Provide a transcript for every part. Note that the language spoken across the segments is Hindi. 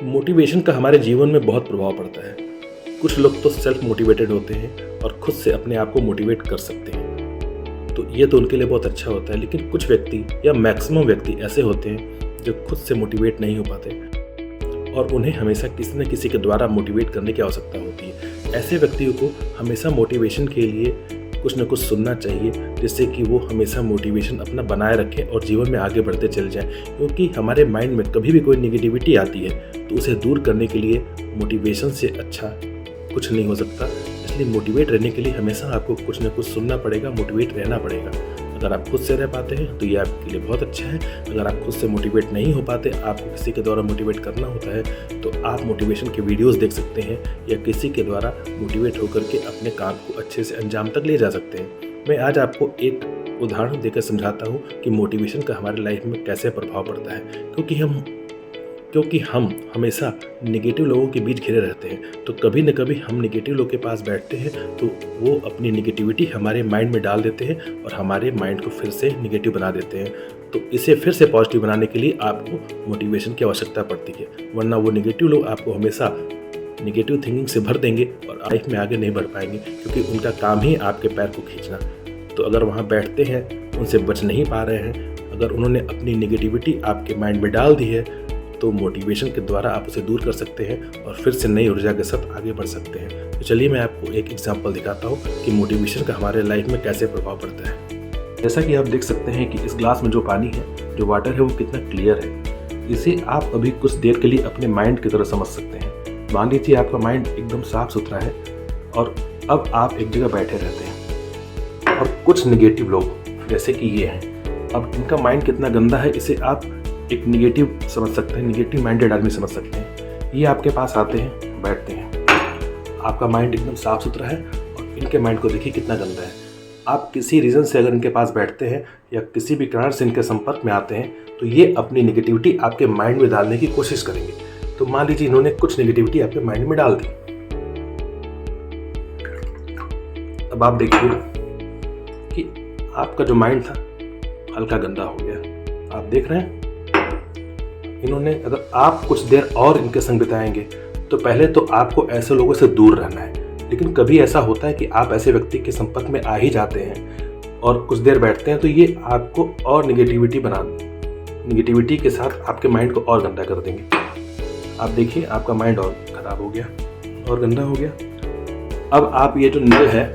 मोटिवेशन का हमारे जीवन में बहुत प्रभाव पड़ता है। कुछ लोग तो सेल्फ मोटिवेटेड होते हैं और खुद से अपने आप को मोटिवेट कर सकते हैं, तो ये तो उनके लिए बहुत अच्छा होता है। लेकिन कुछ व्यक्ति या मैक्सिमम व्यक्ति ऐसे होते हैं जो खुद से मोटिवेट नहीं हो पाते और उन्हें हमेशा किसी न किसी के द्वारा मोटिवेट करने की आवश्यकता होती है। ऐसे व्यक्तियों को हमेशा मोटिवेशन के लिए कुछ न कुछ सुनना चाहिए, जिससे कि वो हमेशा मोटिवेशन अपना बनाए रखें और जीवन में आगे बढ़ते चले जाएं। क्योंकि हमारे माइंड में कभी भी कोई नेगेटिविटी आती है तो उसे दूर करने के लिए मोटिवेशन से अच्छा कुछ नहीं हो सकता। इसलिए मोटिवेट रहने के लिए हमेशा आपको कुछ न कुछ सुनना पड़ेगा, मोटिवेट रहना पड़ेगा। अगर आप खुद से रह पाते हैं तो ये आपके लिए बहुत अच्छा है। अगर आप खुद से मोटिवेट नहीं हो पाते, आपको किसी के द्वारा मोटिवेट करना होता है, तो आप मोटिवेशन के वीडियोस देख सकते हैं या किसी के द्वारा मोटिवेट होकर के अपने काम को अच्छे से अंजाम तक ले जा सकते हैं। मैं आज आपको एक उदाहरण देकर समझाता हूँ कि मोटिवेशन का हमारे लाइफ में कैसे प्रभाव पड़ता है। क्योंकि हम हमेशा नेगेटिव लोगों के बीच घिरे रहते हैं, तो कभी न कभी हम नेगेटिव लोगों के पास बैठते हैं तो वो अपनी नेगेटिविटी हमारे माइंड में डाल देते हैं और हमारे माइंड को फिर से नेगेटिव बना देते हैं। तो इसे फिर से पॉजिटिव बनाने के लिए आपको मोटिवेशन की आवश्यकता पड़ती है, वरना वो नेगेटिव लोग आपको हमेशा नेगेटिव थिंकिंग से भर देंगे और लाइफ में आगे नहीं बढ़ पाएंगे, क्योंकि उनका काम ही आपके पैर को खींचना। तो अगर वहाँ बैठते हैं, उनसे बच नहीं पा रहे हैं, अगर उन्होंने अपनी नेगेटिविटी आपके माइंड में डाल दी है, तो मोटिवेशन के द्वारा आप उसे दूर कर सकते हैं और फिर से नई ऊर्जा के साथ आगे बढ़ सकते हैं। तो चलिए मैं आपको एक एग्जांपल दिखाता हूँ कि मोटिवेशन का हमारे लाइफ में कैसे प्रभाव पड़ता है। जैसा कि आप देख सकते हैं कि इस ग्लास में जो पानी है, जो वाटर है, वो कितना क्लियर है। इसे आप अभी कुछ देर के लिए अपने माइंड की तरह समझ सकते हैं। मान लीजिए आपका माइंड एकदम साफ सुथरा है और अब आप एक जगह बैठे रहते हैं और कुछ नेगेटिव लोग जैसे कि ये हैं, अब इनका माइंड कितना गंदा है इसे आप एक नेगेटिव समझ सकते हैं, नेगेटिव माइंडेड आदमी समझ सकते हैं। ये आपके पास आते हैं, बैठते हैं, आपका माइंड एकदम साफ सुथरा है और इनके माइंड को देखिए कितना गंदा है। आप किसी रीज़न से अगर इनके पास बैठते हैं या किसी भी कारण से इनके संपर्क में आते हैं, तो ये अपनी नेगेटिविटी आपके माइंड में डालने की कोशिश करेंगे। तो मान लीजिए इन्होंने कुछ नेगेटिविटी आपके माइंड में डाल दी। अब आप देखिए कि आपका जो माइंड था हल्का गंदा हो गया। आप देख रहे हैं इन्होंने, अगर आप कुछ देर और इनके संग बिताएंगे तो पहले तो आपको ऐसे लोगों से दूर रहना है, लेकिन कभी ऐसा होता है कि आप ऐसे व्यक्ति के संपर्क में आ ही जाते हैं और कुछ देर बैठते हैं तो ये आपको और नेगेटिविटी के साथ आपके माइंड को और गंदा कर देंगे। आप देखिए आपका माइंड और खराब हो गया और गंदा हो गया। अब आप ये जो नल है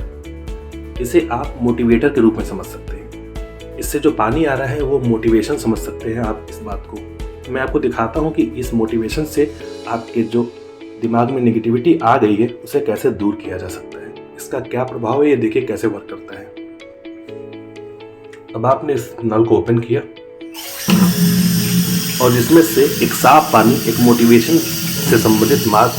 इसे आप मोटिवेटर के रूप में समझ सकते हैं। इससे जो पानी आ रहा है वो मोटिवेशन समझ सकते हैं आप इस बात को। मैं आपको दिखाता हूँ कि इस मोटिवेशन से आपके जो दिमाग में नेगेटिविटी आ गई है उसे कैसे दूर किया जा सकता है, इसका क्या प्रभाव है ये देखिए कैसे वर्क करता है। अब आपने इस नल को ओपन किया और जिसमें से एक साफ पानी, एक मोटिवेशन से संबंधित मार्ग,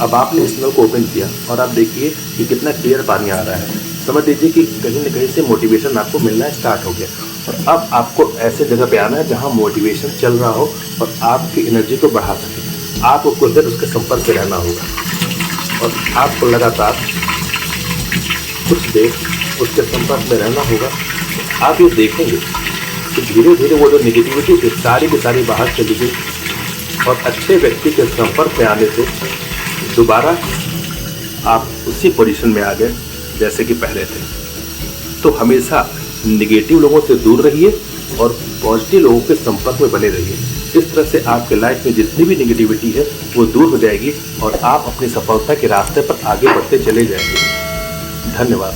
अब आपने इस नल को ओपन किया और आप देखिए कि कितना क्लियर पानी आ रहा है। समझ लीजिए कि कहीं न कहीं से मोटिवेशन आपको मिलना स्टार्ट हो गया और अब आपको ऐसे जगह पे आना है जहां मोटिवेशन चल रहा हो और आपकी एनर्जी को बढ़ा सके। आपको कुछ देर उसके संपर्क में रहना होगा और आपको लगातार कुछ देर उसके संपर्क में रहना होगा। आप ये देखेंगे कि धीरे धीरे वो जो नेगेटिविटी थी सारी की सारी बाहर चली गई और अच्छे व्यक्ति के संपर्क में आने से दोबारा आप उसी पोजीशन में आ गए जैसे कि पहले थे। तो हमेशा नेगेटिव लोगों से दूर रहिए और पॉजिटिव लोगों के संपर्क में बने रहिए। इस तरह से आपके लाइफ में जितनी भी नेगेटिविटी है वो दूर हो जाएगी और आप अपनी सफलता के रास्ते पर आगे बढ़ते चले जाएंगे। धन्यवाद।